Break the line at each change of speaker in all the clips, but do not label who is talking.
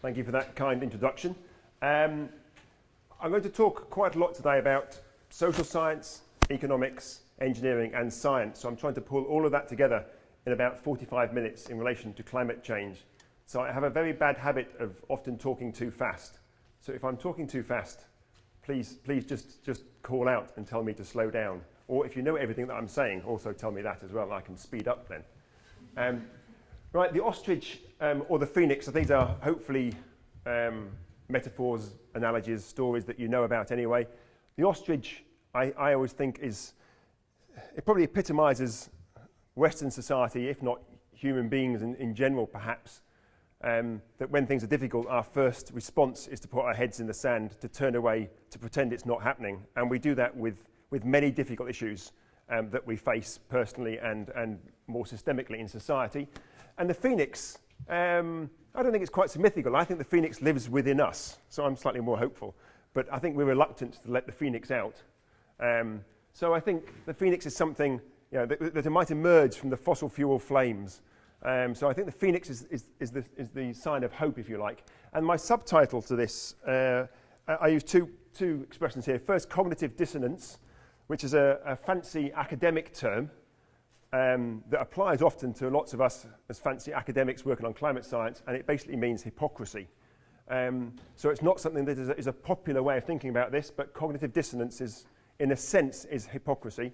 Thank you for that kind introduction. I'm going to talk quite a lot today about social science, economics, engineering and science. So I'm trying to pull all of that together in about 45 minutes in relation to climate change. So I have a very bad habit of often talking too fast. So if I'm talking too fast, please just call out and tell me to slow down. Or if you know everything that I'm saying, also tell me that as well, and I can speed up then. Right, the ostrich or the phoenix, these are hopefully metaphors, analogies, stories that you know about anyway. The ostrich, I always think it probably epitomizes Western society, if not human beings in general perhaps, that when things are difficult, our first response is to put our heads in the sand, to turn away, to pretend it's not happening. And we do that with many difficult issues that we face personally and more systemically in society. And the phoenix, I don't think it's quite so mythical. I think the phoenix lives within us, so I'm slightly more hopeful. But I think we're reluctant to let the phoenix out. So I think the phoenix is something that might emerge from the fossil fuel flames. So I think the phoenix is the sign of hope, if you like. And my subtitle to this, I use two expressions here. First, cognitive dissonance, which is a fancy academic term that applies often to lots of us as fancy academics working on climate science, and it basically means hypocrisy. So it's not something that is a popular way of thinking about this, but cognitive dissonance in a sense, is hypocrisy.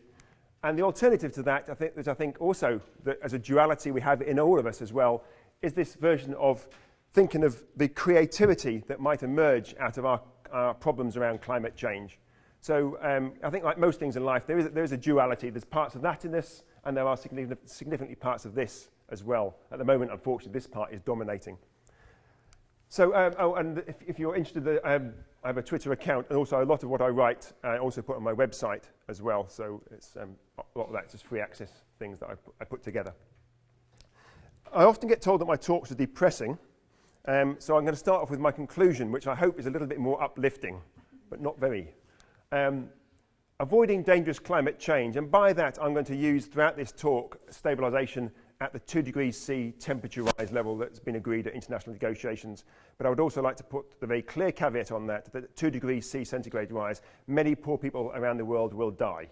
And the alternative to that, I think also that as a duality we have in all of us as well, is this version of thinking of the creativity that might emerge out of our problems around climate change. So I think like most things in life, there is a duality. There's parts of that in this, and there are significantly parts of this as well. At the moment, unfortunately, this part is dominating. So, and if you're interested, I have a Twitter account, and also a lot of what I write I also put on my website as well. So it's a lot of that's just free access things that I put together. I often get told that my talks are depressing, so I'm going to start off with my conclusion, which I hope is a little bit more uplifting, but not very. Avoiding dangerous climate change, and by that I'm going to use throughout this talk stabilisation at the 2 degrees C temperature rise level that's been agreed at international negotiations. But I would also like to put the very clear caveat on that at 2 degrees C centigrade rise, many poor people around the world will die.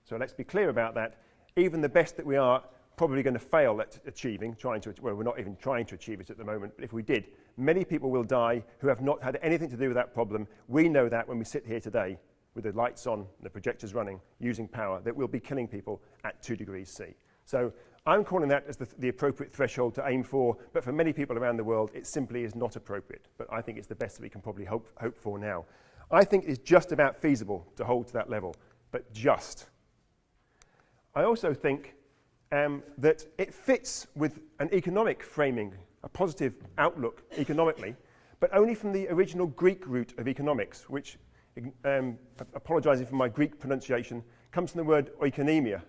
So let's be clear about that. Even the best that we are probably going to fail at achieving, we're not even trying to achieve it at the moment, but if we did, many people will die who have not had anything to do with that problem. We know that when we sit here today with the lights on, the projectors running, using power, that we'll be killing people at 2 degrees C. So I'm calling that as the appropriate threshold to aim for, but for many people around the world, it simply is not appropriate. But I think it's the best that we can probably hope for now. I think it's just about feasible to hold to that level, but just. I also think that it fits with an economic framing, a positive outlook economically, but only from the original Greek root of economics, which, apologising for my Greek pronunciation, comes from the word oikonomia,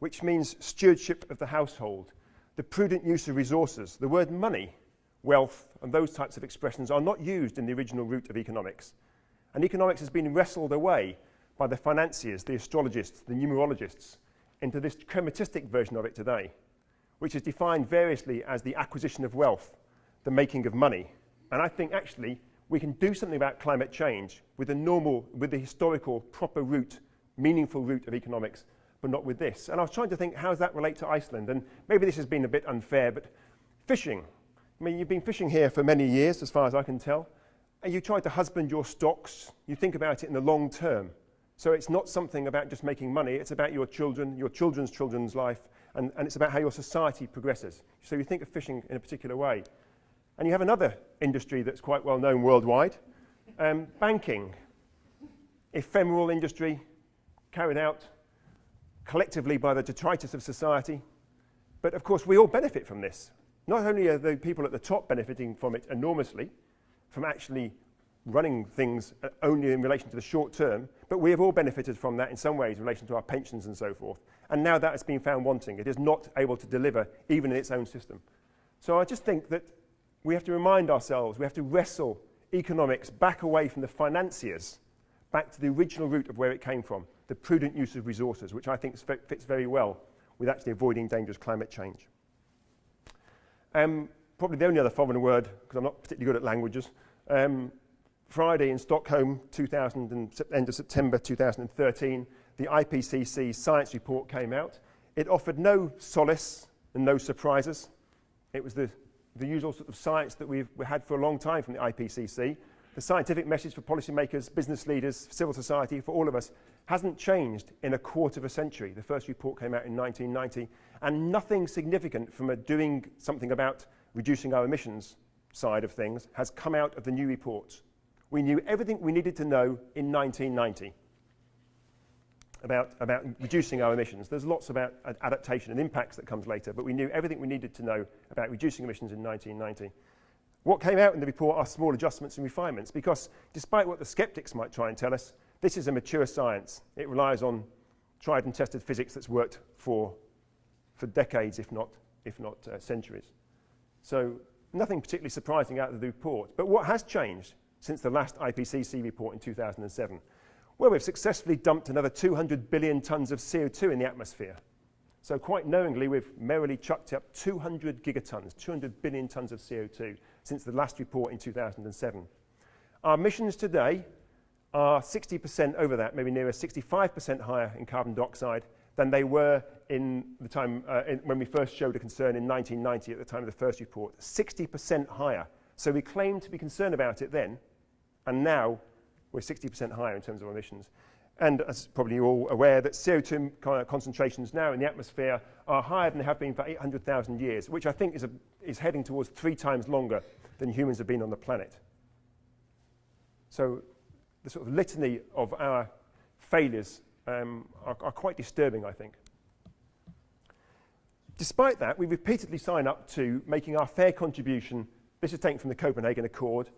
which means stewardship of the household, the prudent use of resources. The word money, wealth, and those types of expressions are not used in the original root of economics. And economics has been wrestled away by the financiers, the astrologists, the numerologists, into this crematistic version of it today, which is defined variously as the acquisition of wealth, the making of money. And I think actually we can do something about climate change with the historical, proper root, meaningful root of economics, but not with this. And I was trying to think, how does that relate to Iceland? And maybe this has been a bit unfair, but fishing. I mean, you've been fishing here for many years, as far as I can tell, and you try to husband your stocks. You think about it in the long term. So it's not something about just making money. It's about your children, your children's children's life, and it's about how your society progresses. So you think of fishing in a particular way. And you have another industry that's quite well known worldwide, banking. Ephemeral industry, carried out collectively by the detritus of society. But of course, we all benefit from this. Not only are the people at the top benefiting from it enormously, from actually running things only in relation to the short term, but we have all benefited from that in some ways in relation to our pensions and so forth. And now that has been found wanting. It is not able to deliver even in its own system. So I just think that we have to remind ourselves, we have to wrestle economics back away from the financiers, back to the original root of where it came from, the prudent use of resources, which I think fits very well with actually avoiding dangerous climate change. probably the only other foreign word, because I'm not particularly good at languages, Friday in Stockholm, end of September 2013, the IPCC science report came out. It offered no solace and no surprises. It was the usual sort of science that we had for a long time from the IPCC. The scientific message for policymakers, business leaders, civil society, for all of us, hasn't changed in a quarter of a century. The first report came out in 1990, and nothing significant from doing something about reducing our emissions side of things has come out of the new reports. We knew everything we needed to know in 1990 about reducing our emissions. There's lots about adaptation and impacts that comes later, but we knew everything we needed to know about reducing emissions in 1990. What came out in the report are small adjustments and refinements, because despite what the skeptics might try and tell us, this is a mature science. It relies on tried and tested physics that's worked for decades, if not centuries. So nothing particularly surprising out of the report. But what has changed since the last IPCC report in 2007? Well, we've successfully dumped another 200 billion tonnes of CO2 in the atmosphere. So quite knowingly, we've merrily chucked up 200 gigatons, 200 billion tonnes of CO2 since the last report in 2007. Our emissions today are 60% over that, maybe nearer 65% higher in carbon dioxide than they were in the time when we first showed a concern in 1990 at the time of the first report. 60% higher. So we claimed to be concerned about it then, and now we're 60% higher in terms of emissions. And as probably you're all aware, that CO2 concentrations now in the atmosphere are higher than they have been for 800,000 years, which I think is heading towards 3 times longer than humans have been on the planet. So the sort of litany of our failures are quite disturbing, I think. Despite that, we repeatedly sign up to making our fair contribution. This is taken from the Copenhagen Accord,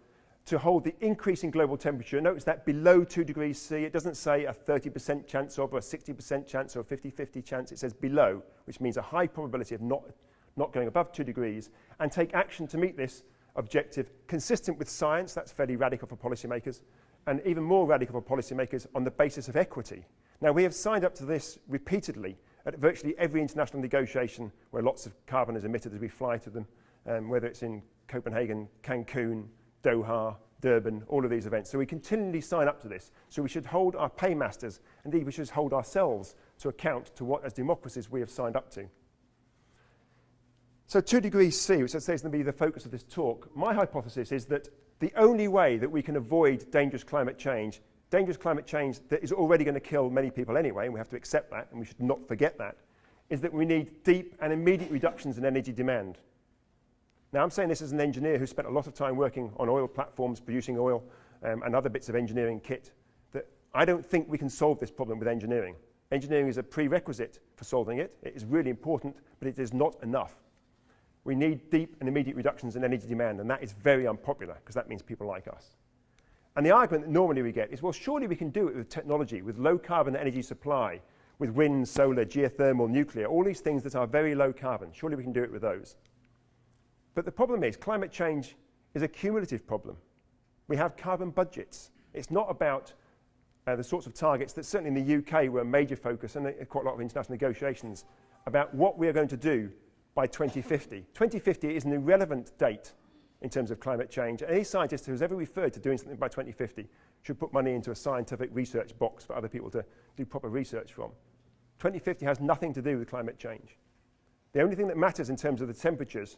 to hold the increase in global temperature. Notice that below 2 degrees C, it doesn't say a 30% chance of, or a 60% chance, or a 50-50 chance. It says below, which means a high probability of not going above 2 degrees, and take action to meet this objective consistent with science. That's fairly radical for policymakers, and even more radical for policymakers on the basis of equity. Now, we have signed up to this repeatedly at virtually every international negotiation where lots of carbon is emitted as we fly to them, whether it's in Copenhagen, Cancun, Doha, Durban, all of these events. So we continually sign up to this. So we should hold our paymasters, indeed we should hold ourselves to account to what, as democracies, we have signed up to. So 2 degrees C, which I say is going to be the focus of this talk, my hypothesis is that the only way that we can avoid dangerous climate change that is already going to kill many people anyway, and we have to accept that, and we should not forget that, is that we need deep and immediate reductions in energy demand. Now, I'm saying this as an engineer who spent a lot of time working on oil platforms, producing oil, and other bits of engineering kit, that I don't think we can solve this problem with engineering. Engineering is a prerequisite for solving it. It is really important, but it is not enough. We need deep and immediate reductions in energy demand, and that is very unpopular, because that means people like us. And the argument that normally we get is, well, surely we can do it with technology, with low carbon energy supply, with wind, solar, geothermal, nuclear, all these things that are very low carbon. Surely we can do it with those. But the problem is, climate change is a cumulative problem. We have carbon budgets. It's not about the sorts of targets that certainly in the UK were a major focus, and quite a lot of international negotiations, about what we are going to do by 2050. 2050 is an irrelevant date in terms of climate change. Any scientist who has ever referred to doing something by 2050 should put money into a scientific research box for other people to do proper research from. 2050 has nothing to do with climate change. The only thing that matters in terms of the temperatures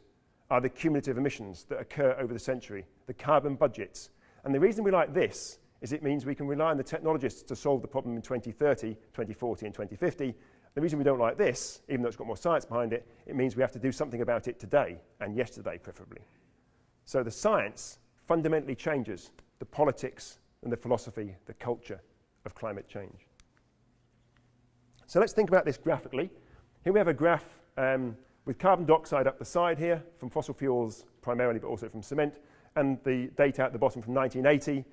are the cumulative emissions that occur over the century, the carbon budgets. And the reason we like this is it means we can rely on the technologists to solve the problem in 2030, 2040, and 2050. The reason we don't like this, even though it's got more science behind it, it means we have to do something about it today, and yesterday preferably. So the science fundamentally changes the politics and the philosophy, the culture of climate change. So let's think about this graphically. Here we have a graph with carbon dioxide up the side here, from fossil fuels primarily, but also from cement, and the data at the bottom from 1980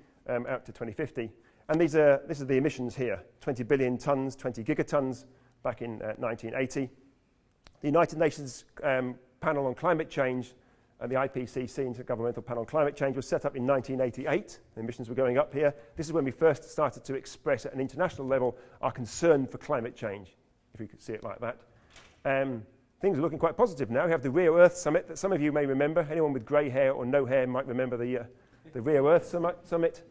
out to 2050. And this is the emissions here, 20 billion tonnes, 20 gigatons back in 1980. The United Nations Panel on Climate Change, the IPCC, Intergovernmental Panel on Climate Change, was set up in 1988. The emissions were going up here. This is when we first started to express at an international level our concern for climate change, if we could see it like that. things are looking quite positive now. We have the Rio Earth Summit that some of you may remember. Anyone with grey hair or no hair might remember the Rio Earth Summit.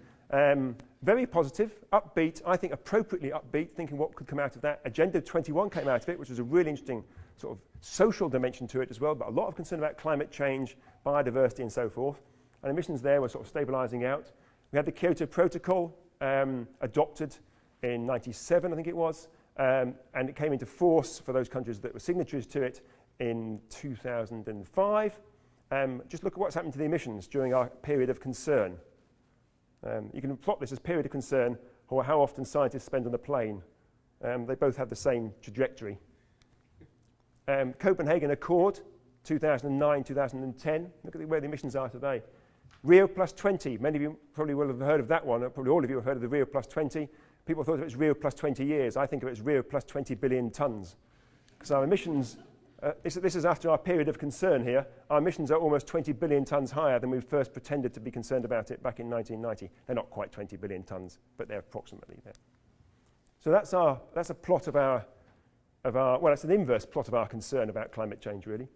Very positive, upbeat, I think appropriately upbeat, thinking what could come out of that. Agenda 21 came out of it, which was a really interesting sort of social dimension to it as well, but a lot of concern about climate change, biodiversity and so forth. And emissions there were sort of stabilising out. We had the Kyoto Protocol adopted in 97, I think it was, and it came into force for those countries that were signatories to it in 2005. Just look at what's happened to the emissions during our period of concern. You can plot this as period of concern, or how often scientists spend on a plane. They both have the same trajectory. Copenhagen Accord, 2009, 2010. Look at where the emissions are today. Rio plus 20. Many of you probably will have heard of that one. Probably all of you have heard of the Rio plus 20. People thought of it as Rio plus 20 years. I think of it as Rio plus 20 billion tonnes. Because our emissions, this is after our period of concern here, our emissions are almost 20 billion tonnes higher than we first pretended to be concerned about it back in 1990. They're not quite 20 billion tonnes, but they're approximately there. So that's a plot of our, well, it's an inverse plot of our concern about climate change, really.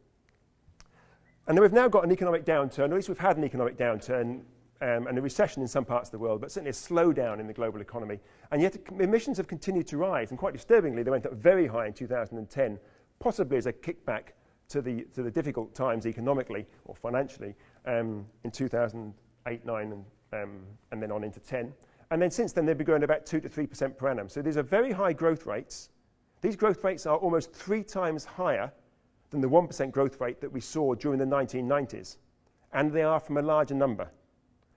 And then we've now got an economic downturn, or at least we've had an economic downturn and a recession in some parts of the world, but certainly a slowdown in the global economy. And yet emissions have continued to rise, and quite disturbingly, they went up very high in 2010, possibly as a kickback to the difficult times economically or financially in 2008, 9, and then on into 10. And then since then, they've been growing about 2 to 3% per annum. So these are very high growth rates. These growth rates are almost 3 times higher than the 1% growth rate that we saw during the 1990s. And they are from a larger number.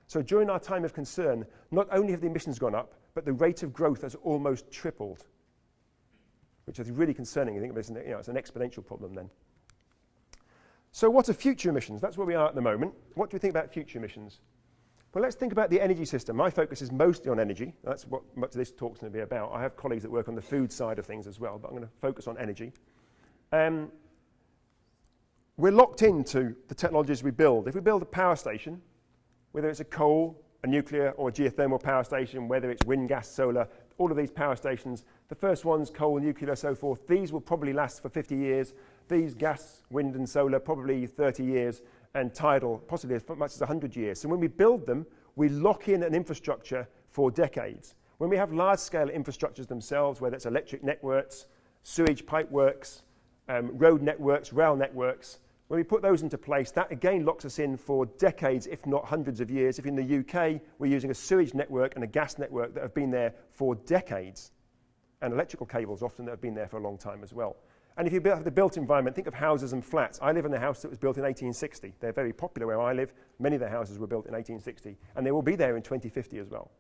So during our time of concern, not only have the emissions gone up, but the rate of growth has almost tripled, which is really concerning. I think it's an exponential problem then. So what are future emissions? That's where we are at the moment. What do we think about future emissions? Well, let's think about the energy system. My focus is mostly on energy. That's what much of this talk's going to be about. I have colleagues that work on the food side of things as well, but I'm going to focus on energy. We're locked into the technologies we build. If we build a power station, whether it's a coal, a nuclear, or a geothermal power station, whether it's wind, gas, solar, all of these power stations, the first ones, coal, nuclear, so forth, these will probably last for 50 years. These gas, wind, and solar, probably 30 years, and tidal, possibly as much as 100 years. So when we build them, we lock in an infrastructure for decades. When we have large-scale infrastructures themselves, whether it's electric networks, sewage pipe works, road networks, rail networks, when we put those into place, that again locks us in for decades, if not hundreds of years. If in the UK, we're using a sewage network and a gas network that have been there for decades, and electrical cables often that have been there for a long time as well. And if you have the built environment, think of houses and flats. I live in a house that was built in 1860. They're very popular where I live. Many of the houses were built in 1860, and they will be there in 2050 as well.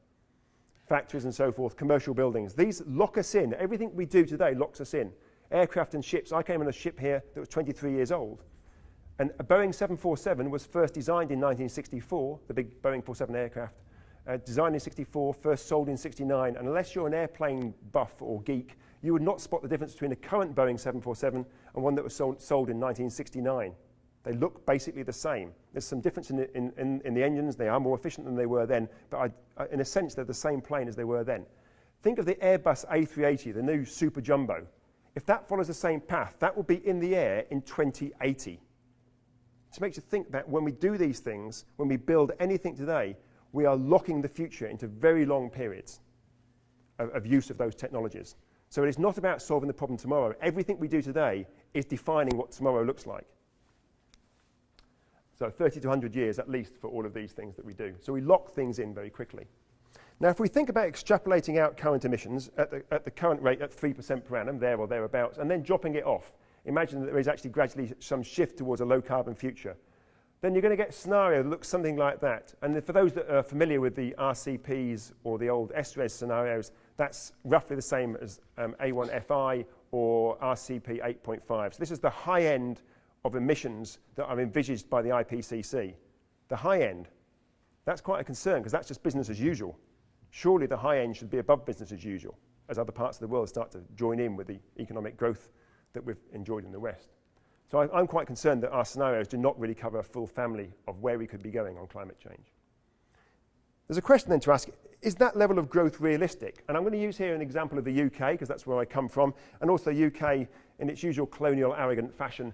Factories and so forth, commercial buildings. These lock us in. Everything we do today locks us in. Aircraft and ships. I came on a ship here that was 23 years old. And a Boeing 747 was first designed in 1964, the big Boeing 47 aircraft, designed in 64, first sold in 69. And unless you're an airplane buff or geek, you would not spot the difference between a current Boeing 747 and one that was sold in 1969. They look basically the same. There's some difference in the engines. They are more efficient than they were then, but in a sense, they're the same plane as they were then. Think of the Airbus A380, the new super jumbo. If that follows the same path, that will be in the air in 2080. It makes you think that when we do these things, when we build anything today, we are locking the future into very long periods of use of those technologies. So it is not about solving the problem tomorrow. Everything we do today is defining what tomorrow looks like. So 30 to 100 years at least for all of these things that we do. So we lock things in very quickly. Now, if we think about extrapolating out current emissions at the current rate at 3% per annum, there or thereabouts, and then dropping it off, imagine that there is actually gradually some shift towards a low-carbon future, then you're going to get a scenario that looks something like that. And for those that are familiar with the RCPs or the old SRES scenarios, that's roughly the same as A1FI or RCP 8.5. So this is the high end of emissions that are envisaged by the IPCC. The high end, that's quite a concern because that's just business as usual. Surely the high end should be above business as usual as other parts of the world start to join in with the economic growth that we've enjoyed in the West. So I'm quite concerned that our scenarios do not really cover a full family of where we could be going on climate change. There's a question then to ask, is that level of growth realistic? And I'm going to use here an example of the UK, because that's where I come from, and also UK in its usual colonial, arrogant fashion,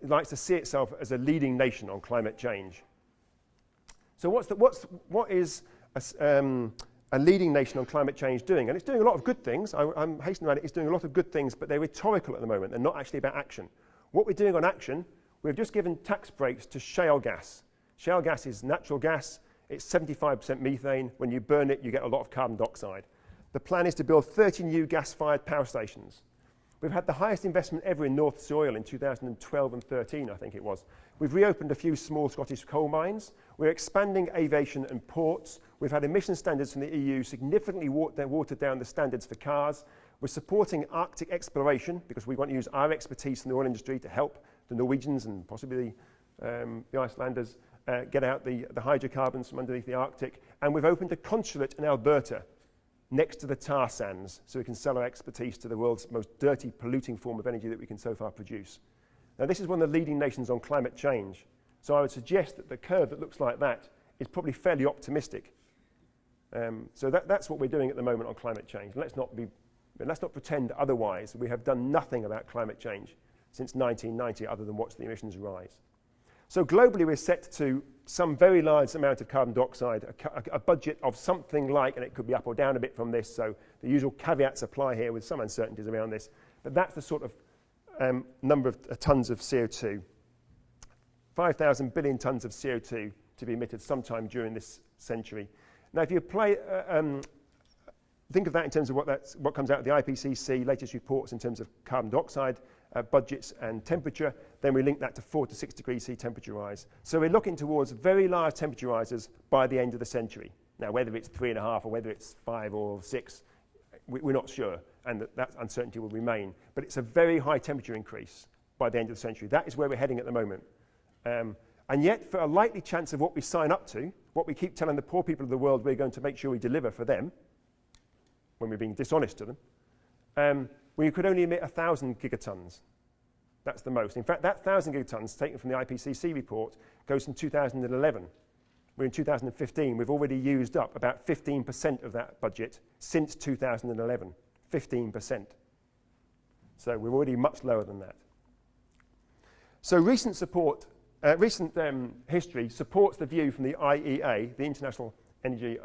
likes to see itself as a leading nation on climate change. So what is a leading nation on climate change doing? And it's doing a lot of good things. I'm hastening around it. It's doing a lot of good things, but they're rhetorical at the moment. They're not actually about action. What we're doing on action, we've just given tax breaks to shale gas. Shale gas is natural gas. It's 75% methane. When you burn it, you get a lot of carbon dioxide. The plan is to build 30 new gas-fired power stations. We've had the highest investment ever in North Sea oil in 2012 and 13, I think it was. We've reopened a few small Scottish coal mines. We're expanding aviation and ports. We've had emission standards from the EU significantly watered down the standards for cars. We're supporting Arctic exploration because we want to use our expertise in the oil industry to help the Norwegians and possibly the Icelanders get out the hydrocarbons from underneath the Arctic. And we've opened a consulate in Alberta next to the tar sands so we can sell our expertise to the world's most dirty, polluting form of energy that we can so far produce. Now, this is one of the leading nations on climate change. So I would suggest that the curve that looks like that is probably fairly optimistic. So that's what we're doing at the moment on climate change. Let's not pretend otherwise. We have done nothing about climate change since 1990 other than watch the emissions rise. So globally, we're set to some very large amount of carbon dioxide, a budget of something like, and it could be up or down a bit from this, so the usual caveats apply here with some uncertainties around this, but that's the sort of number of tons of CO2. 5,000 billion tons of CO2 to be emitted sometime during this century. Now, if you apply, think of that in terms of what comes out of the IPCC latest reports in terms of carbon dioxide budgets and temperature, then we link that to 4 to 6 degrees C temperature rise. So we're looking towards very large temperature rises by the end of the century. Now, whether it's 3.5 or whether it's 5 or 6, we're not sure, and that uncertainty will remain. But it's a very high temperature increase by the end of the century. That is where we're heading at the moment. And yet, for a likely chance of what we sign up to, what we keep telling the poor people of the world we're going to make sure we deliver for them, when we're being dishonest to them, we could only emit 1,000 gigatons. That's the most. In fact, that 1,000 gigatons taken from the IPCC report goes from 2011. We're in 2015. We've already used up about 15% of that budget since 2011. 15%. So we're already much lower than that. So recent history supports the view from the IEA, the International Energy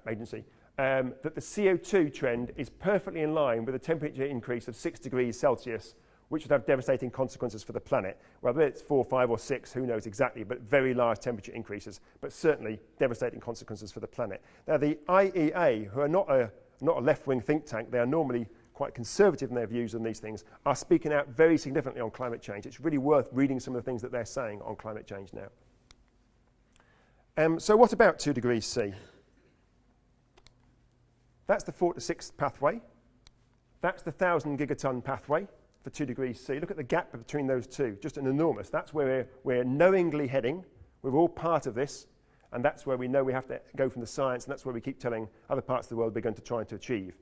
Agency, that the CO2 trend is perfectly in line with a temperature increase of 6 degrees Celsius, which would have devastating consequences for the planet. Whether it's 4, 5, or 6, who knows exactly, but very large temperature increases, but certainly devastating consequences for the planet. Now, the IEA, who are not a left-wing think tank, they are normally quite conservative in their views on these things, are speaking out very significantly on climate change. It's really worth reading some of the things that they're saying on climate change now. So what about 2 degrees C? That's the 4 to 6 pathway. That's the 1,000 gigaton pathway for 2 degrees C. Look at the gap between those two, just an enormous. That's where we're knowingly heading. We're all part of this, and that's where we know we have to go from the science, and that's where we keep telling other parts of the world we're going to try to achieve.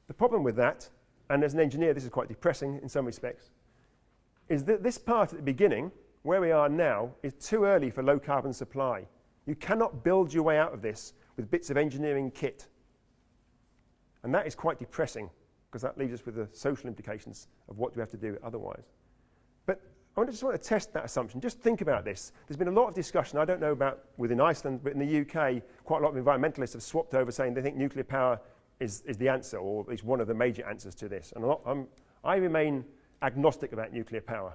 The problem with that, and as an engineer this is quite depressing in some respects, is that this part at the beginning, where we are now, is too early for low carbon supply. You cannot build your way out of this with bits of engineering kit. And that is quite depressing, because that leaves us with the social implications of what do we have to do otherwise. But I just want to test that assumption. Just think about this. There's been a lot of discussion, I don't know about within Iceland, but in the UK, quite a lot of environmentalists have swapped over saying they think nuclear power is the answer, or at least one of the major answers to this. And I remain agnostic about nuclear power.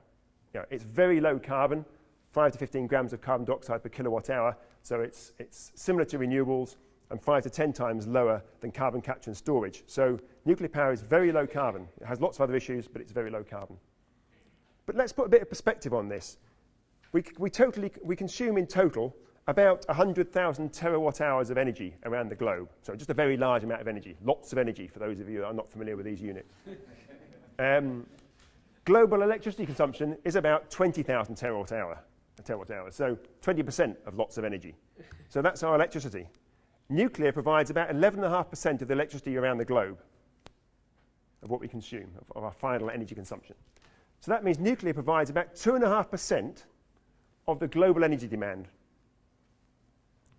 You know, it's very low carbon, 5 to 15 grams of carbon dioxide per kilowatt hour, so it's similar to renewables, and 5 to 10 times lower than carbon capture and storage. So nuclear power is very low carbon. It has lots of other issues, but it's very low carbon. But let's put a bit of perspective on this. We consume in total about 100,000 terawatt hours of energy around the globe. So just a very large amount of energy, lots of energy for those of you that are not familiar with these units. Global electricity consumption is about 20,000 terawatt hours, so 20% of lots of energy. So that's our electricity. Nuclear provides about 11.5% of the electricity around the globe of what we consume, of our final energy consumption. So that means nuclear provides about 2.5% of the global energy demand.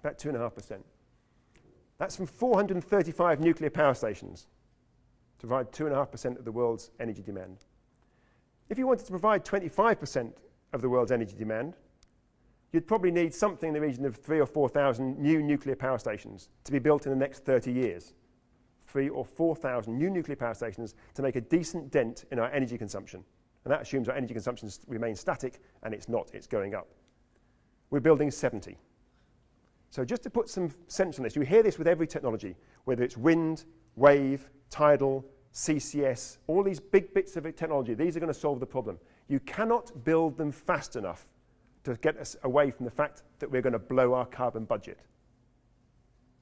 About 2.5%. That's from 435 nuclear power stations. to provide 2.5% of the world's energy demand. If you wanted to provide 25% of the world's energy demand, you'd probably need something in the region of 3,000 or 4,000 new nuclear power stations to be built in the next 30 years. 3,000 or 4,000 new nuclear power stations to make a decent dent in our energy consumption. And that assumes our energy consumption remains static, and it's not, it's going up. We're building 70. So just to put some sense on this, you hear this with every technology, whether it's wind, wave, tidal, CCS, all these big bits of technology, these are going to solve the problem. You cannot build them fast enough to get us away from the fact that we're going to blow our carbon budget.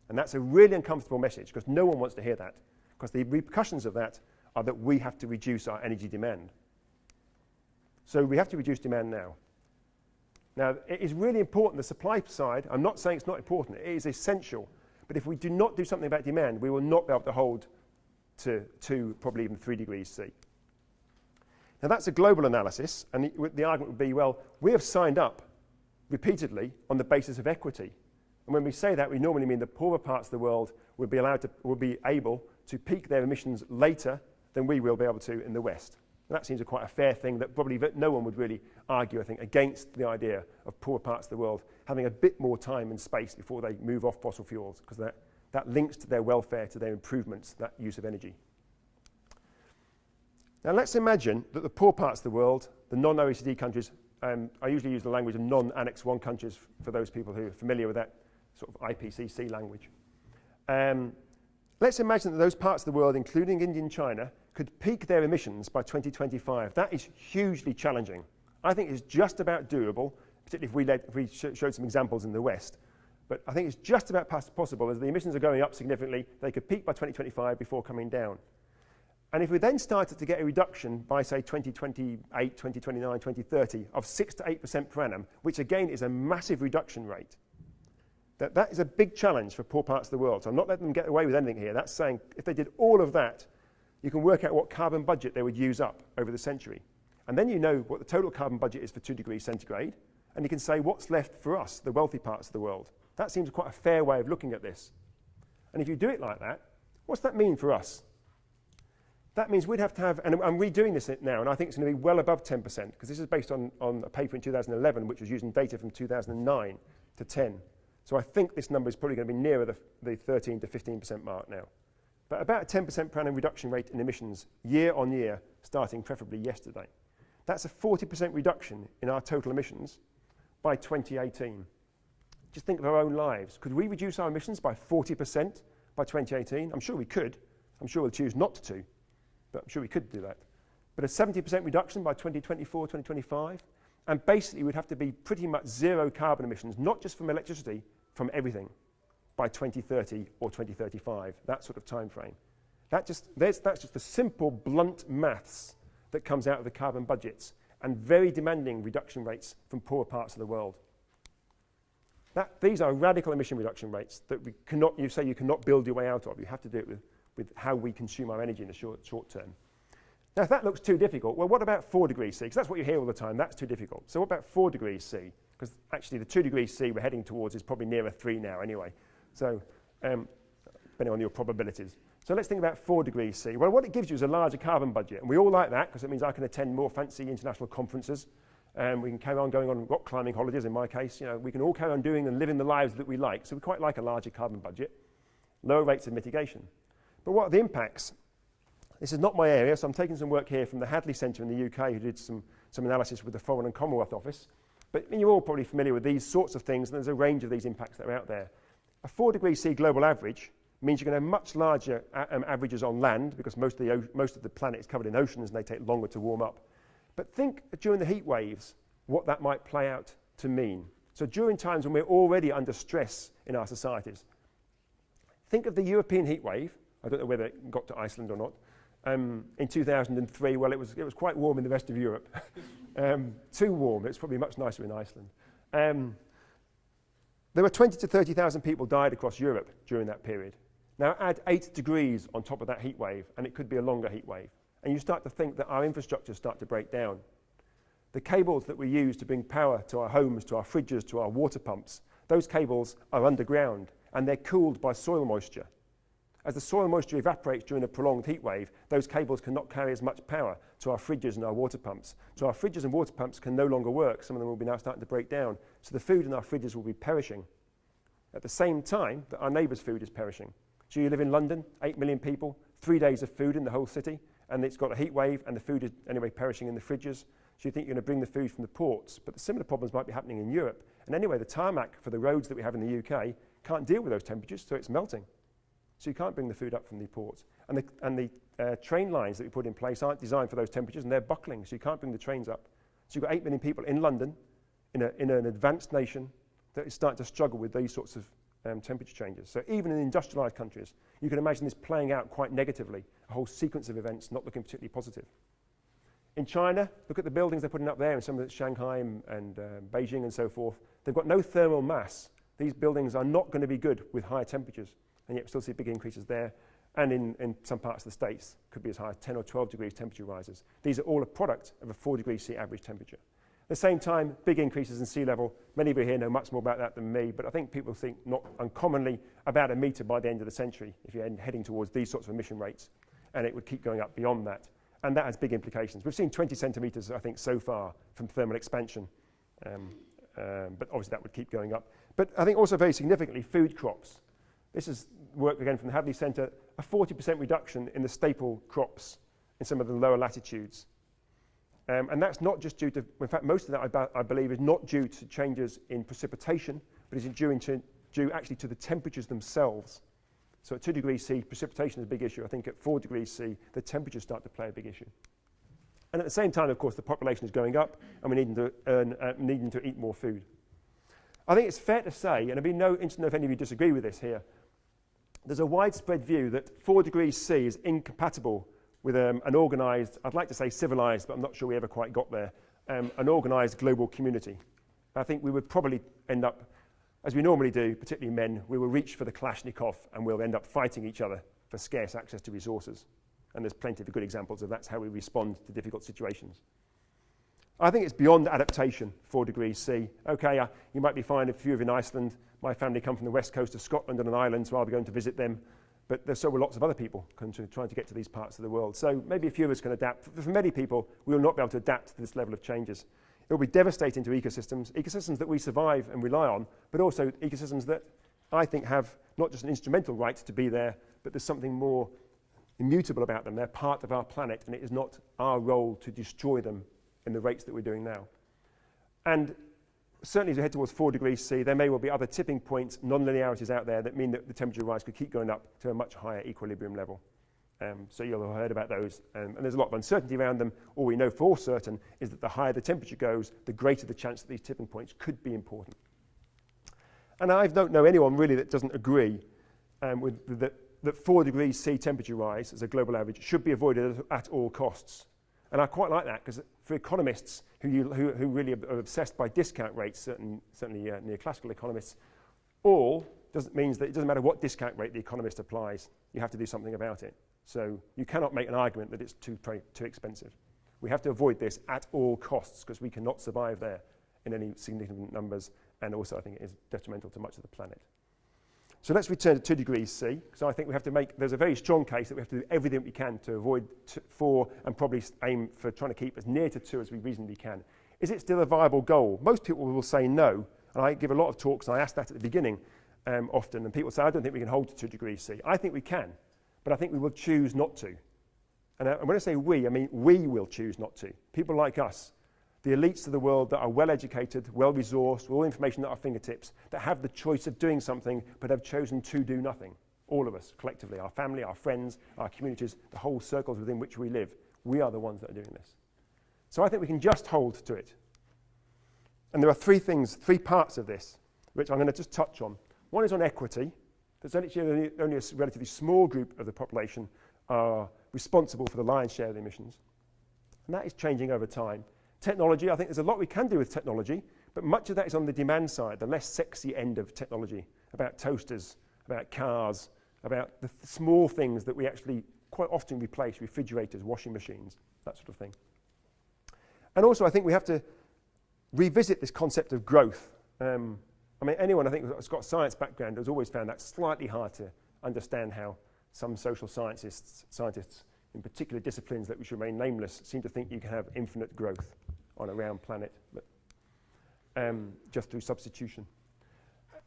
And that's a really uncomfortable message, because no one wants to hear that, because the repercussions of that are that we have to reduce our energy demand. So we have to reduce demand now. Now, it is really important, the supply side, I'm not saying it's not important, it is essential, but if we do not do something about demand, we will not be able to hold to 2, probably even 3 degrees C. Now that's a global analysis, and the argument would be, well, we have signed up repeatedly on the basis of equity. And when we say that, we normally mean the poorer parts of the world will be able to peak their emissions later than we will be able to in the West. And that seems quite a fair thing that probably no one would really argue, I think, against the idea of poorer parts of the world having a bit more time and space before they move off fossil fuels, because that links to their welfare, to their improvements, that use of energy. Now let's imagine that the poor parts of the world, the non-OECD countries, I usually use the language of non-Annex 1 countries for those people who are familiar with that sort of IPCC language. Let's imagine that those parts of the world, including India and China, could peak their emissions by 2025. That is hugely challenging. I think it's just about doable, particularly if we showed some examples in the West. But I think it's just about possible. As the emissions are going up significantly, they could peak by 2025 before coming down. And if we then started to get a reduction by, say, 2028, 2029, 2030 of 6 to 8% per annum, which again is a massive reduction rate, that is a big challenge for poor parts of the world. So I'm not letting them get away with anything here. That's saying if they did all of that, you can work out what carbon budget they would use up over the century. And then you know what the total carbon budget is for 2 degrees centigrade, and you can say what's left for us, the wealthy parts of the world. That seems quite a fair way of looking at this. And if you do it like that, what's that mean for us? That means we'd have to have, and I'm redoing this now, and I think it's going to be well above 10%, because this is based on a paper in 2011, which was using data from 2009 to 10. So I think this number is probably going to be nearer the 13 to 15% mark now. But about a 10% per annum reduction rate in emissions year on year, starting preferably yesterday. That's a 40% reduction in our total emissions by 2018. Just think of our own lives. Could we reduce our emissions by 40% by 2018? I'm sure we could. I'm sure we'll choose not to, but I'm sure we could do that. But a 70% reduction by 2024, 2025, and basically we'd have to be pretty much zero carbon emissions, not just from electricity, from everything, by 2030 or 2035, that sort of time frame. That's just the simple, blunt maths that comes out of the carbon budgets, and very demanding reduction rates from poorer parts of the world. These are radical emission reduction rates that you cannot build your way out of. You have to do it with how we consume our energy in the short term. Now, if that looks too difficult, well, what about 4 degrees C? Because that's what you hear all the time, that's too difficult. So what about 4 degrees C? Because actually the 2 degrees C we're heading towards is probably nearer 3 now anyway. So depending on your probabilities. So let's think about 4 degrees C. Well, what it gives you is a larger carbon budget. And we all like that, because it means I can attend more fancy international conferences. We can carry on going on rock climbing holidays, in my case. We can all carry on doing and living the lives that we like. So we quite like a larger carbon budget. Lower rates of mitigation. But what are the impacts? This is not my area, so I'm taking some work here from the Hadley Centre in the UK, who did some analysis with the Foreign and Commonwealth Office. But you're all probably familiar with these sorts of things, and there's a range of these impacts that are out there. A 4 degrees C global average means you're going to have much larger averages on land, because most of the planet is covered in oceans and they take longer to warm up. But think during the heat waves what that might play out to mean. So during times when we're already under stress in our societies, think of the European heat wave. I don't know whether it got to Iceland or not. In 2003, well, it was quite warm in the rest of Europe. Too warm. It's probably much nicer in Iceland. There were 20 to 30,000 people died across Europe during that period. Now add 8 degrees on top of that heat wave, and it could be a longer heat wave. And you start to think that our infrastructures start to break down. The cables that we use to bring power to our homes, to our fridges, to our water pumps, those cables are underground, and they're cooled by soil moisture. As the soil moisture evaporates during a prolonged heat wave, those cables cannot carry as much power to our fridges and our water pumps. So our fridges and water pumps can no longer work. Some of them will be now starting to break down. So the food in our fridges will be perishing at the same time that our neighbour's food is perishing. So you live in London, 8 million people, 3 days of food in the whole city, and it's got a heat wave and the food is anyway perishing in the fridges. So you think you're going to bring the food from the ports, but the similar problems might be happening in Europe. And anyway, the tarmac for the roads that we have in the UK can't deal with those temperatures, so it's melting. So you can't bring the food up from the ports. And the train lines that we put in place aren't designed for those temperatures, and they're buckling, so you can't bring the trains up. So you've got 8 million people in London, in an advanced nation, that is starting to struggle with these sorts of temperature changes. So even in industrialised countries, you can imagine this playing out quite negatively, a whole sequence of events not looking particularly positive. In China, look at the buildings they're putting up there, in some of Shanghai and Beijing and so forth. They've got no thermal mass. These buildings are not going to be good with higher temperatures, and yet we still see big increases there. And in some parts of the States, could be as high as 10 or 12 degrees temperature rises. These are all a product of a 4 degrees C average temperature. At the same time, big increases in sea level. Many of you here know much more about that than me, but I think people think not uncommonly about a metre by the end of the century if you're heading towards these sorts of emission rates, and it would keep going up beyond that. And that has big implications. We've seen 20 centimetres, I think, so far from thermal expansion, but obviously that would keep going up. But I think also very significantly, food crops. This is work again from the Hadley Centre, a 40% reduction in the staple crops in some of the lower latitudes. And that's not just due to, in fact, most of that I believe is not due to changes in precipitation, but is due actually to the temperatures themselves. So at 2 degrees C, precipitation is a big issue. I think at 4 degrees C, the temperatures start to play a big issue. And at the same time, of course, the population is going up, and we're needing to eat more food. I think it's fair to say, and I'd be interested to know if any of you disagree with this here, there's a widespread view that 4 degrees C is incompatible with an organised, I'd like to say civilised, but I'm not sure we ever quite got there, an organised global community. I think we would probably end up, as we normally do, particularly men, we will reach for the Kalashnikov and we'll end up fighting each other for scarce access to resources. And there's plenty of good examples of that's how we respond to difficult situations. I think it's beyond adaptation, 4 degrees C. Okay, you might be fine if you're in Iceland. My family come from the west coast of Scotland and an island, so I'll be going to visit them. But there's so were lots of other people trying to get to these parts of the world. So maybe a few of us can adapt. For many people, we will not be able to adapt to this level of changes. It will be devastating to ecosystems that we survive and rely on, but also ecosystems that I think have not just an instrumental right to be there, but there's something more immutable about them. They're part of our planet, and it is not our role to destroy them in the rates that we're doing now. And certainly as we head towards 4 degrees C, there may well be other tipping points, non-linearities out there that mean that the temperature rise could keep going up to a much higher equilibrium level. So you'll have heard about those, and there's a lot of uncertainty around them. All we know for certain is that the higher the temperature goes, the greater the chance that these tipping points could be important. And I don't know anyone really that doesn't agree with that 4 degrees C temperature rise as a global average should be avoided at all costs. And I quite like that, because for economists who really are obsessed by discount rates, certainly neoclassical economists, means that it doesn't matter what discount rate the economist applies, you have to do something about it. So you cannot make an argument that it's too expensive. We have to avoid this at all costs, because we cannot survive there in any significant numbers, and also I think it is detrimental to much of the planet. So let's return to 2 degrees C, because I think we have to there's a very strong case that we have to do everything we can to avoid 4 and probably aim for trying to keep as near to 2 as we reasonably can. Is it still a viable goal? Most people will say no, and I give a lot of talks, and I ask that at the beginning often, and people say, I don't think we can hold to 2 degrees C. I think we can, but I think we will choose not to. And when I say we, I mean we will choose not to. People like us, the elites of the world that are well-educated, well-resourced, with all information at our fingertips, that have the choice of doing something but have chosen to do nothing. All of us, collectively, our family, our friends, our communities, the whole circles within which we live, we are the ones that are doing this. So I think we can just hold to it. And there are three parts of this, which I'm going to just touch on. One is on equity. There's only a relatively small group of the population are responsible for the lion's share of the emissions. And that is changing over time. Technology, I think there's a lot we can do with technology, but much of that is on the demand side, the less sexy end of technology, about toasters, about cars, about the small things that we actually quite often replace, refrigerators, washing machines, that sort of thing. And also I think we have to revisit this concept of growth. I mean, anyone I think who's got a science background has always found that slightly hard to understand how some social scientists in particular disciplines that we should remain nameless seem to think you can have infinite growth on a round planet, but just through substitution.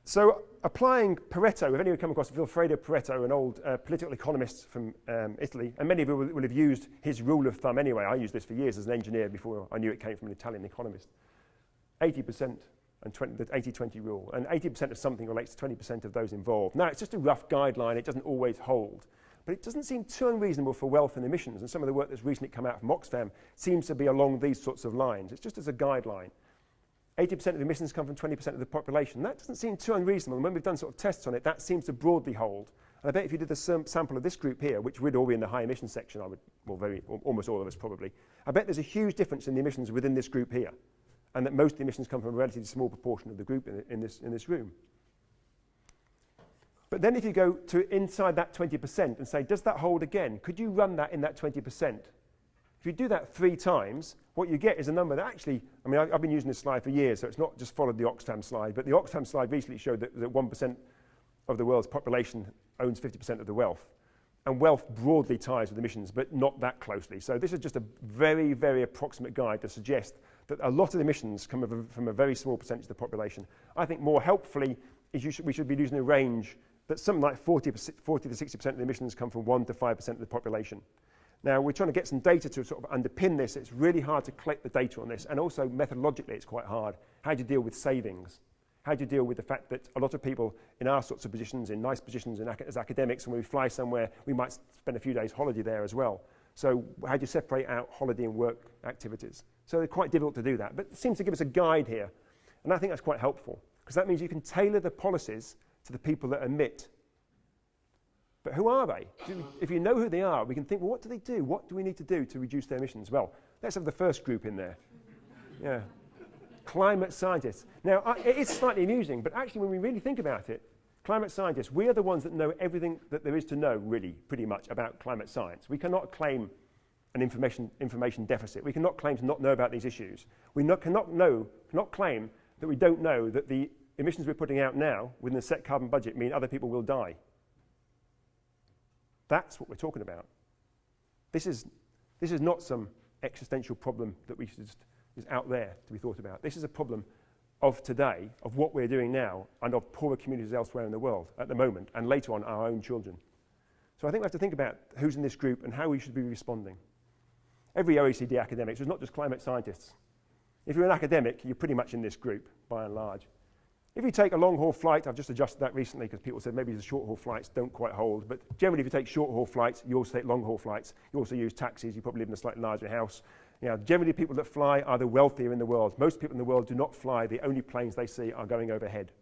So applying Pareto, if anyone come across Vilfredo Pareto, an old political economist from Italy, and many of you will have used his rule of thumb anyway. I used this for years as an engineer before I knew it came from an Italian economist. 80% and the 80-20 rule. And 80% of something relates to 20% of those involved. Now, it's just a rough guideline. It doesn't always hold. But it doesn't seem too unreasonable for wealth and emissions. And some of the work that's recently come out from Oxfam seems to be along these sorts of lines. It's just as a guideline. 80% of emissions come from 20% of the population. That doesn't seem too unreasonable. And when we've done sort of tests on it, that seems to broadly hold. And I bet if you did a sample of this group here, which would all be in the high emission section, almost all of us probably, I bet there's a huge difference in the emissions within this group here. And that most of the emissions come from a relatively small proportion of the group in this room. But then if you go to inside that 20% and say, does that hold again? Could you run that in that 20%? If you do that 3 times, what you get is a number that actually, I mean, I've been using this slide for years, so it's not just followed the Oxfam slide, but the Oxfam slide recently showed that 1% of the world's population owns 50% of the wealth. And wealth broadly ties with emissions, but not that closely. So this is just a very, very approximate guide to suggest that a lot of emissions come from a very small percentage of the population. I think more helpfully is we should be using a range that something like 40 to 60% of the emissions come from 1 to 5% of the population. Now, we're trying to get some data to sort of underpin this. It's really hard to collect the data on this, and also methodologically it's quite hard. How do you deal with savings? How do you deal with the fact that a lot of people in our sorts of positions, in nice positions as academics, and when we fly somewhere, we might spend a few days holiday there as well. So how do you separate out holiday and work activities? So it's quite difficult to do that, but it seems to give us a guide here, and I think that's quite helpful, because that means you can tailor the policies to the people that emit. But who are they? If you know who they are, we can think, well, what do they do? What do we need to do to reduce their emissions? Well, let's have the first group in there. Yeah. Climate scientists. Now, it is slightly amusing, but actually when we really think about it, climate scientists, we are the ones that know everything that there is to know, really, pretty much, about climate science. We cannot claim an information deficit. We cannot claim to not know about these issues. We cannot claim that we don't know that the emissions we're putting out now within a set carbon budget mean other people will die. That's what we're talking about. This is not some existential problem that is out there to be thought about. This is a problem of today, of what we're doing now, and of poorer communities elsewhere in the world at the moment, and later on our own children. So I think we have to think about who's in this group and how we should be responding. Every OECD academic, so it's not just climate scientists. If you're an academic, you're pretty much in this group, by and large. If you take a long-haul flight, I've just adjusted that recently because people said maybe the short-haul flights don't quite hold, but generally if you take short-haul flights, you also take long-haul flights. You also use taxis, you probably live in a slightly larger house. You know, generally people that fly are the wealthier in the world. Most people in the world do not fly. The only planes they see are going overhead.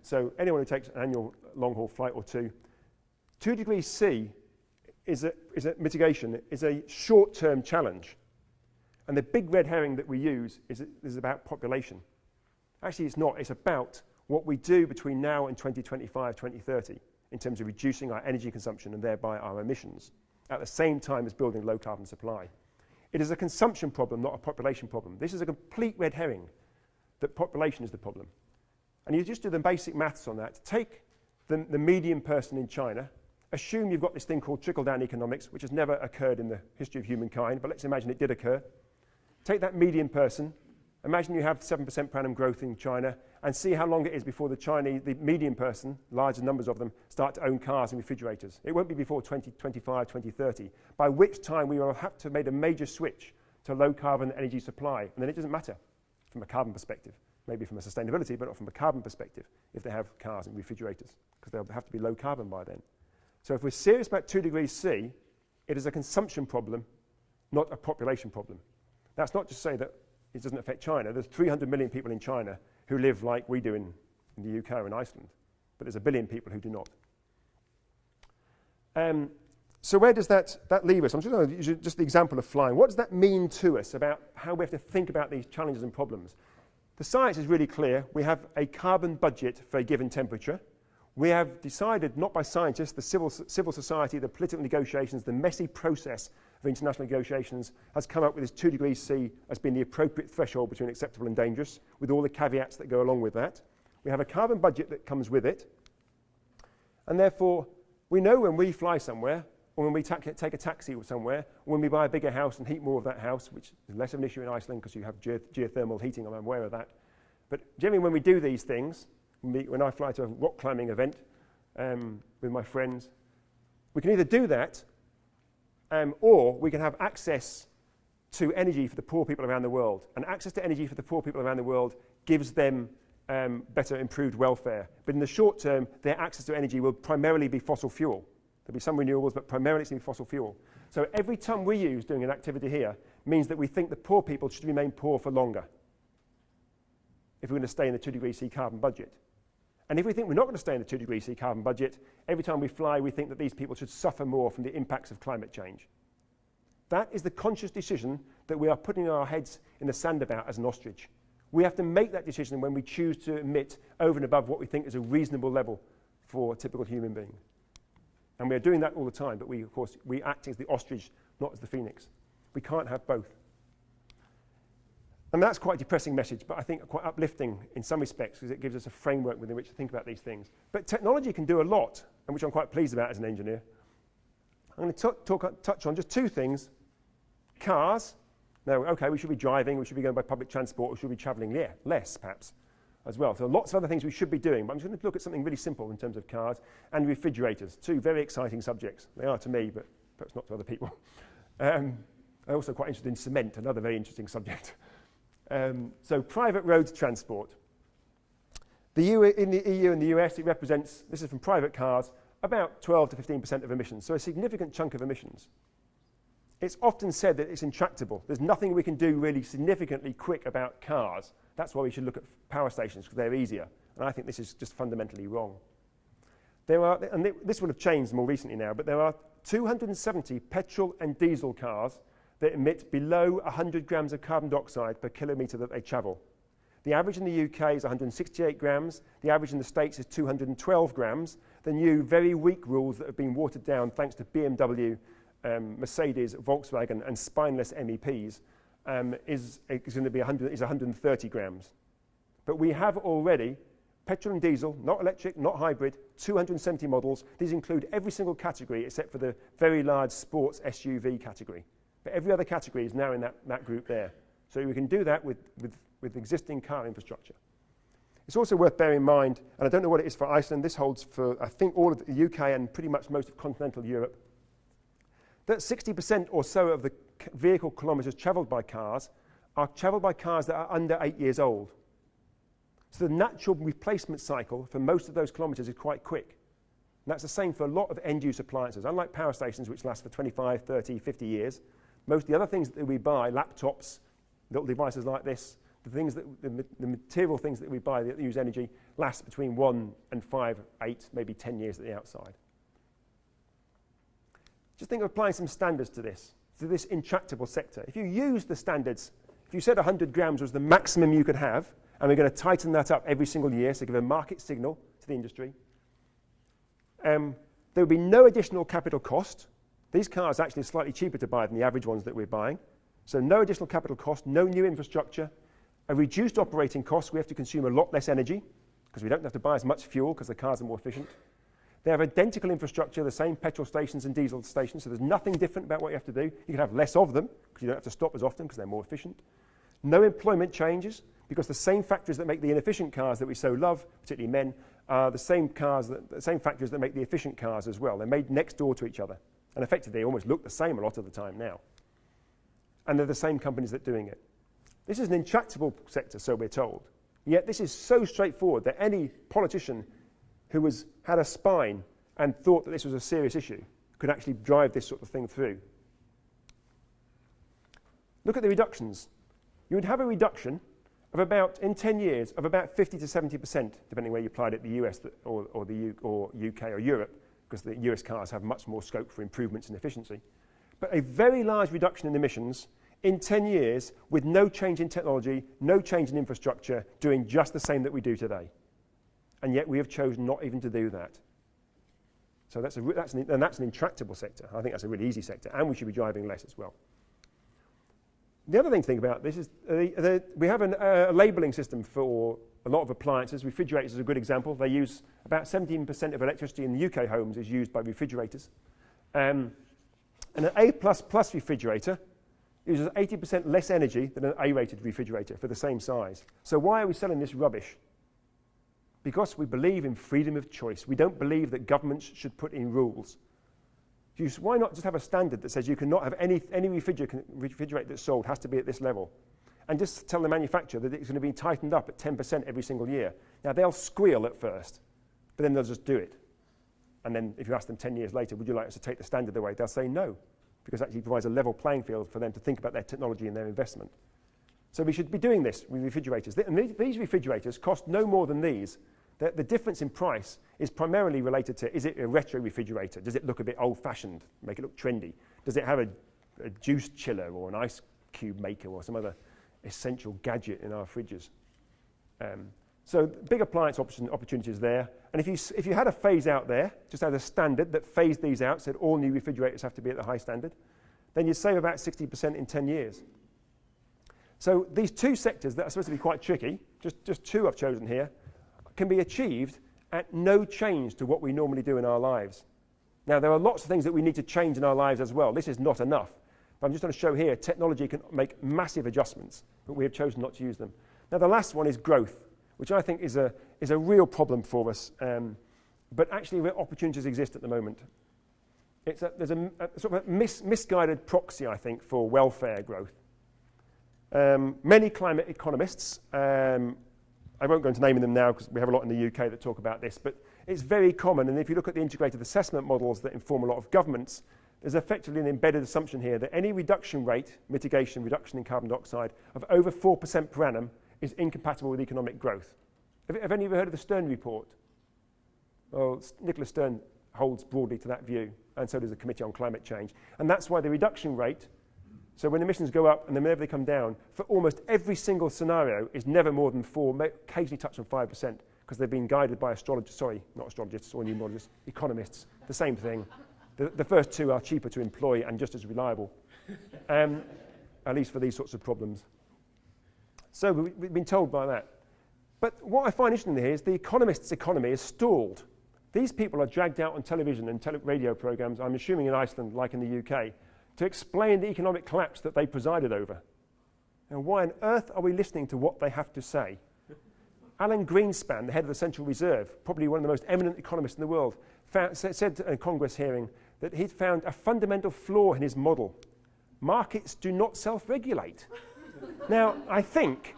So anyone who takes an annual long-haul flight or two, 2 degrees C is a mitigation, is a short-term challenge. And the big red herring that we use is about population. Actually, it's not. It's about what we do between now and 2025, 2030 in terms of reducing our energy consumption and thereby our emissions at the same time as building low-carbon supply. It is a consumption problem, not a population problem. This is a complete red herring that population is the problem. And you just do the basic maths on that. Take the median person in China. Assume you've got this thing called trickle-down economics, which has never occurred in the history of humankind, but let's imagine it did occur. Take that median person. Imagine you have 7% per annum growth in China and see how long it is before the median person, larger numbers of them, start to own cars and refrigerators. It won't be before 2025, 2030, by which time we will have to have made a major switch to low-carbon energy supply. And then it doesn't matter from a carbon perspective, maybe from a sustainability, but not from a carbon perspective, if they have cars and refrigerators, because they'll have to be low-carbon by then. So if we're serious about 2 degrees C, it is a consumption problem, not a population problem. That's not just to say that it doesn't affect China. There's 300 million people in China who live like we do in the UK or in Iceland, but there's 1 billion people who do not. So where does that leave us? I'm just going to use just the example of flying. What does that mean to us about how we have to think about these challenges and problems? The science is really clear. We have a carbon budget for a given temperature. We have decided, not by scientists, the civil society, the political negotiations, the messy process of international negotiations has come up with this 2 degrees C as being the appropriate threshold between acceptable and dangerous, with all the caveats that go along with that. We have a carbon budget that comes with it, and therefore We know when we fly somewhere, or when we take a taxi or somewhere, or when we buy a bigger house and heat more of that house, which is less of an issue in Iceland because you have geothermal heating, I'm aware of that. But generally when we do these things, when I fly to a rock climbing event with my friends, we can either do that or we can have access to energy for the poor people around the world. And access to energy for the poor people around the world gives them better, improved welfare. But in the short term, their access to energy will primarily be fossil fuel. There'll be some renewables, but primarily it's going to be fossil fuel. So every ton we use doing an activity here means that we think the poor people should remain poor for longer if we're going to stay in the 2 degrees C carbon budget. And if we think we're not going to stay in the 2 degrees C carbon budget, every time we fly, we think that these people should suffer more from the impacts of climate change. That is the conscious decision that we are putting our heads in the sand about as an ostrich. We have to make that decision when we choose to emit over and above what we think is a reasonable level for a typical human being. And we are doing that all the time, but we, of course, we act as the ostrich, not as the phoenix. We can't have both. And that's quite a depressing message, but I think quite uplifting in some respects because it gives us a framework within which to think about these things. But technology can do a lot, and which I'm quite pleased about as an engineer. I'm going to touch on just two things. Cars. Now, okay, we should be driving, we should be going by public transport, we should be travelling less, perhaps, as well. So lots of other things we should be doing, but I'm just going to look at something really simple in terms of cars and refrigerators. Two very exciting subjects. They are to me, but perhaps not to other people. I'm also quite interested in cement, another very interesting subject. So private road transport. In the EU and the US, it represents, this is from private cars, about 12 to 15% of emissions, so a significant chunk of emissions. It's often said that it's intractable. There's nothing we can do really significantly quick about cars. That's why we should look at power stations, because they're easier. And I think this is just fundamentally wrong. This would have changed more recently now, but there are 270 petrol and diesel cars that emit below 100 grams of carbon dioxide per kilometre that they travel. The average in the UK is 168 grams. The average in the States is 212 grams. The new, very weak rules that have been watered down thanks to BMW, Mercedes, Volkswagen, and spineless MEPs is going to be 130 grams. But we have already petrol and diesel, not electric, not hybrid, 270 models. These include every single category except for the very large sports SUV category. But every other category is now in that group there. So we can do that with existing car infrastructure. It's also worth bearing in mind, and I don't know what it is for Iceland, this holds for, I think, all of the UK and pretty much most of continental Europe, that 60% or so of the vehicle kilometres travelled by cars are travelled by cars that are under 8 years old. So the natural replacement cycle for most of those kilometres is quite quick. And that's the same for a lot of end-use appliances. Unlike power stations, which last for 25, 30, 50 years, most of the other things that we buy, laptops, little devices like this, the material things that we buy that use energy last between 1 and 5, 8, maybe 10 years at the outside. Just think of applying some standards to this intractable sector. If you use the standards, if you said 100 grams was the maximum you could have, and we're going to tighten that up every single year, so give a market signal to the industry, there would be no additional capital cost. These cars are actually slightly cheaper to buy than the average ones that we're buying. So no additional capital cost, no new infrastructure, a reduced operating cost. We have to consume a lot less energy because we don't have to buy as much fuel because the cars are more efficient. They have identical infrastructure, the same petrol stations and diesel stations, so there's nothing different about what you have to do. You can have less of them because you don't have to stop as often because they're more efficient. No employment changes because the same factories that make the inefficient cars that we so love, particularly men, are the same factories that make the efficient cars as well. They're made next door to each other. And effectively, they almost look the same a lot of the time now. And they're the same companies that are doing it. This is an intractable sector, so we're told. Yet this is so straightforward that any politician who had a spine and thought that this was a serious issue could actually drive this sort of thing through. Look at the reductions. You would have a reduction of about, in 10 years, of about 50 to 70%, depending where you applied it, the US or UK or Europe, because the US cars have much more scope for improvements in efficiency. But a very large reduction in emissions in 10 years with no change in technology, no change in infrastructure, doing just the same that we do today. And yet we have chosen not even to do that. So that's an intractable sector. I think that's a really easy sector, and we should be driving less as well. The other thing to think about this is we have a labelling system for a lot of appliances. Refrigerators is a good example. They use about 17% of electricity in the UK homes is used by refrigerators. And an A++ refrigerator uses 80% less energy than an A-rated refrigerator for the same size. So why are we selling this rubbish? Because we believe in freedom of choice. We don't believe that governments should put in rules. Why not just have a standard that says you cannot have any refrigerator that's sold has to be at this level? And just tell the manufacturer that it's going to be tightened up at 10% every single year. Now, they'll squeal at first, but then they'll just do it. And then if you ask them 10 years later, would you like us to take the standard away? They'll say no, because it actually provides a level playing field for them to think about their technology and their investment. So we should be doing this with refrigerators. And these refrigerators cost no more than these. The difference in price is primarily related to, is it a retro refrigerator? Does it look a bit old-fashioned, make it look trendy? Does it have a juice chiller or an ice cube maker or some other essential gadget in our fridges? So big appliance opportunities there. And if you had a phase out there, just as a standard that phased these out, said all new refrigerators have to be at the high standard, then you'd save about 60% in 10 years. So these two sectors that are supposed to be quite tricky, just two I've chosen here, can be achieved at no change to what we normally do in our lives. Now, there are lots of things that we need to change in our lives as well. This is not enough. But I'm just going to show here, technology can make massive adjustments, but we have chosen not to use them. Now, the last one is growth, which I think is a real problem for us, but actually opportunities exist at the moment. There's a sort of a misguided proxy, I think, for welfare growth. Many climate economists, I won't go into naming them now because we have a lot in the UK that talk about this, but it's very common, and if you look at the integrated assessment models that inform a lot of governments, there's effectively an embedded assumption here that any reduction rate, mitigation, reduction in carbon dioxide, of over 4% per annum is incompatible with economic growth. Have any of you heard of the Stern report? Well, Nicholas Stern holds broadly to that view, and so does the Committee on Climate Change. And that's why the reduction rate, so when emissions go up and then whenever they come down, for almost every single scenario is never more than 4%, occasionally touch on 5%, because they've been guided by economists, the same thing. The first two are cheaper to employ and just as reliable, at least for these sorts of problems. So we've been told by that. But what I find interesting here is the economists' economy is stalled. These people are dragged out on television and radio programs, I'm assuming in Iceland, like in the UK, to explain the economic collapse that they presided over. And why on earth are we listening to what they have to say? Alan Greenspan, the head of the Central Reserve, probably one of the most eminent economists in the world, said in a Congress hearing that he'd found a fundamental flaw in his model. Markets do not self-regulate. Now, I think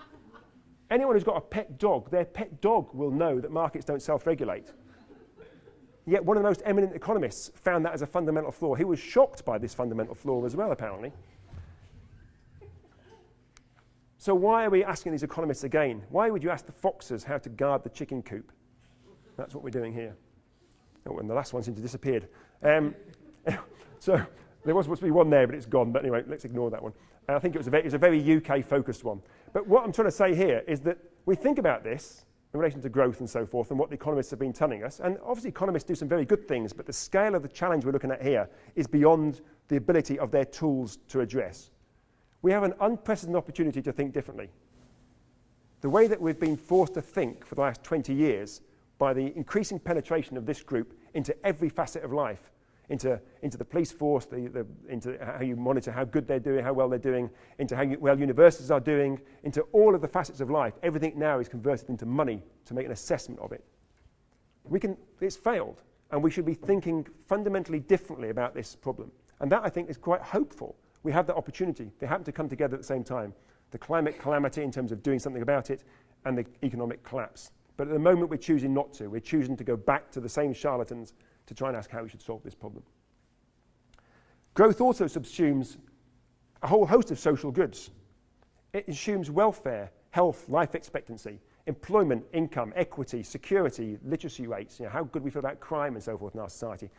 anyone who's got a pet dog, their pet dog will know that markets don't self-regulate. Yet one of the most eminent economists found that as a fundamental flaw. He was shocked by this fundamental flaw as well, apparently. So why are we asking these economists again? Why would you ask the foxes how to guard the chicken coop? That's what we're doing here. Oh, and the last one seemed to have disappeared. So there was supposed to be one there, but it's gone. But anyway, let's ignore that one. I think it was a very UK-focused one. But what I'm trying to say here is that we think about this in relation to growth and so forth, and what the economists have been telling us. And obviously economists do some very good things, but the scale of the challenge we're looking at here is beyond the ability of their tools to address. We have an unprecedented opportunity to think differently. The way that we've been forced to think for the last 20 years by the increasing penetration of this group into every facet of life, into the police force, into how you monitor how good they're doing, how well they're doing, into how well universities are doing, into all of the facets of life. Everything now is converted into money to make an assessment of it. It's failed, and we should be thinking fundamentally differently about this problem. And that, I think, is quite hopeful. We have that opportunity. They happen to come together at the same time. The climate calamity in terms of doing something about it, and the economic collapse. But at the moment, we're choosing not to. We're choosing to go back to the same charlatans to try and ask how we should solve this problem. Growth also subsumes a whole host of social goods. It assumes welfare, health, life expectancy, employment, income, equity, security, literacy rates, how good we feel about crime and so forth in our society.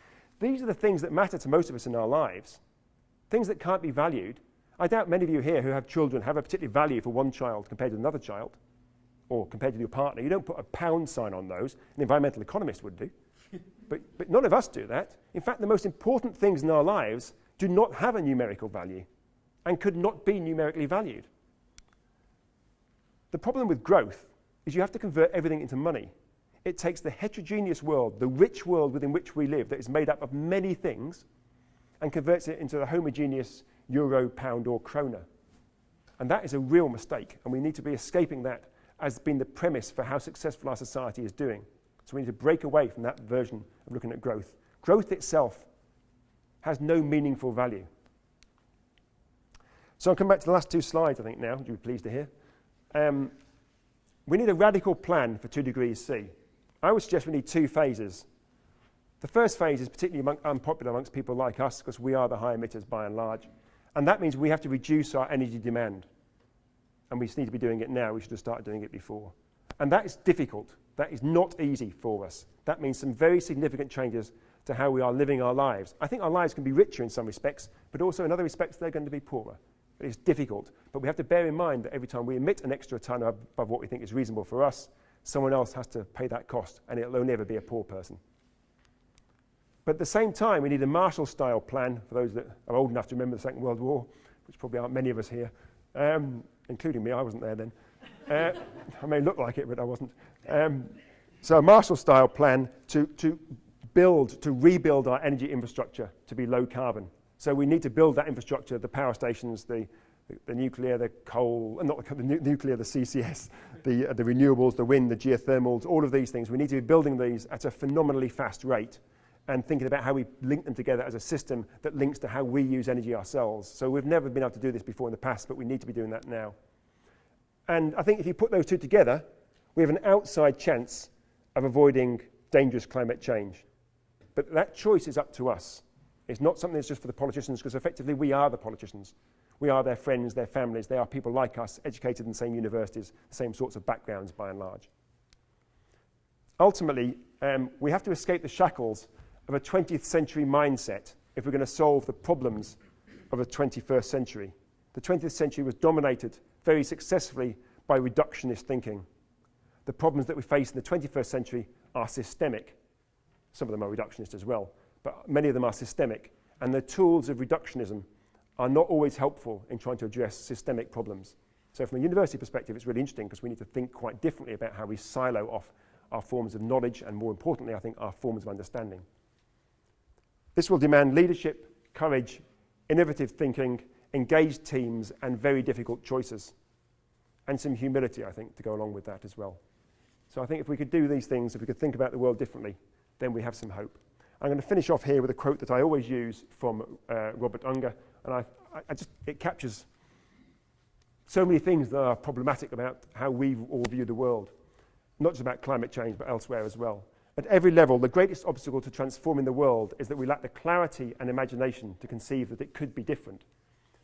These are the things that matter to most of us in our lives, things that can't be valued. I doubt many of you here who have children have a particular value for one child compared to another child, or compared to your partner. You don't put a pound sign on those. An environmental economist would do. But none of us do that. In fact, the most important things in our lives do not have a numerical value and could not be numerically valued. The problem with growth is you have to convert everything into money. It takes the heterogeneous world, the rich world within which we live, that is made up of many things, and converts it into the homogeneous euro, pound, or krona. And that is a real mistake, and we need to be escaping that as being the premise for how successful our society is doing. So we need to break away from that version of looking at growth. Growth itself has no meaningful value. So I'll come back to the last two slides, I think, now, which you'll be pleased to hear. We need a radical plan for 2 degrees C. I would suggest we need 2 phases. The first phase is particularly unpopular amongst people like us because we are the high emitters by and large. And that means we have to reduce our energy demand. And we just need to be doing it now. We should have started doing it before. And that is difficult. That is not easy for us. That means some very significant changes to how we are living our lives. I think our lives can be richer in some respects, but also in other respects they're going to be poorer. It's difficult, but we have to bear in mind that every time we emit an extra tonne above what we think is reasonable for us, someone else has to pay that cost, and it'll only ever be a poor person. But at the same time, we need a Marshall-style plan, for those that are old enough to remember the Second World War, which probably aren't many of us here, including me. I wasn't there then. I may look like it, but I wasn't. So a Marshall-style plan to rebuild our energy infrastructure to be low carbon. So we need to build that infrastructure, the power stations, the nuclear, the coal, not the nuclear, the CCS, the renewables, the wind, the geothermals, all of these things. We need to be building these at a phenomenally fast rate and thinking about how we link them together as a system that links to how we use energy ourselves. So we've never been able to do this before in the past, but we need to be doing that now. And I think if you put those two together, we have an outside chance of avoiding dangerous climate change. But that choice is up to us. It's not something that's just for the politicians, because effectively we are the politicians. We are their friends, their families. They are people like us, educated in the same universities, the same sorts of backgrounds by and large. Ultimately, we have to escape the shackles of a 20th century mindset if we're going to solve the problems of the 21st century. The 20th century was dominated very successfully by reductionist thinking. The problems that we face in the 21st century are systemic. Some of them are reductionist as well, but many of them are systemic. And the tools of reductionism are not always helpful in trying to address systemic problems. So from a university perspective, it's really interesting because we need to think quite differently about how we silo off our forms of knowledge and, more importantly, I think, our forms of understanding. This will demand leadership, courage, innovative thinking, engaged teams, and very difficult choices. And some humility, I think, to go along with that as well. So I think if we could do these things, if we could think about the world differently, then we have some hope. I'm going to finish off here with a quote that I always use from Robert Unger, and it captures so many things that are problematic about how we all view the world, not just about climate change, but elsewhere as well. At every level, the greatest obstacle to transforming the world is that we lack the clarity and imagination to conceive that it could be different.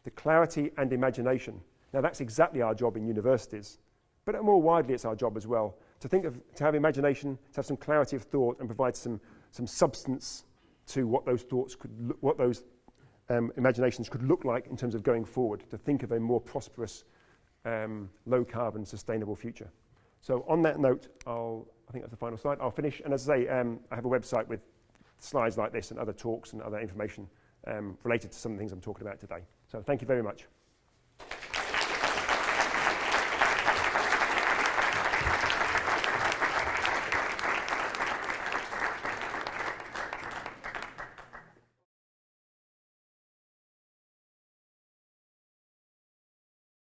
The clarity and imagination. Now, that's exactly our job in universities, but more widely, it's our job as well to have imagination, to have some clarity of thought, and provide some substance to what those thoughts what those imaginations could look like in terms of going forward. To think of a more prosperous, low carbon, sustainable future. So, on that note, I think that's the final slide. I'll finish, and as I say, I have a website with slides like this and other talks and other information related to some of the things I'm talking about today. So, thank you very much.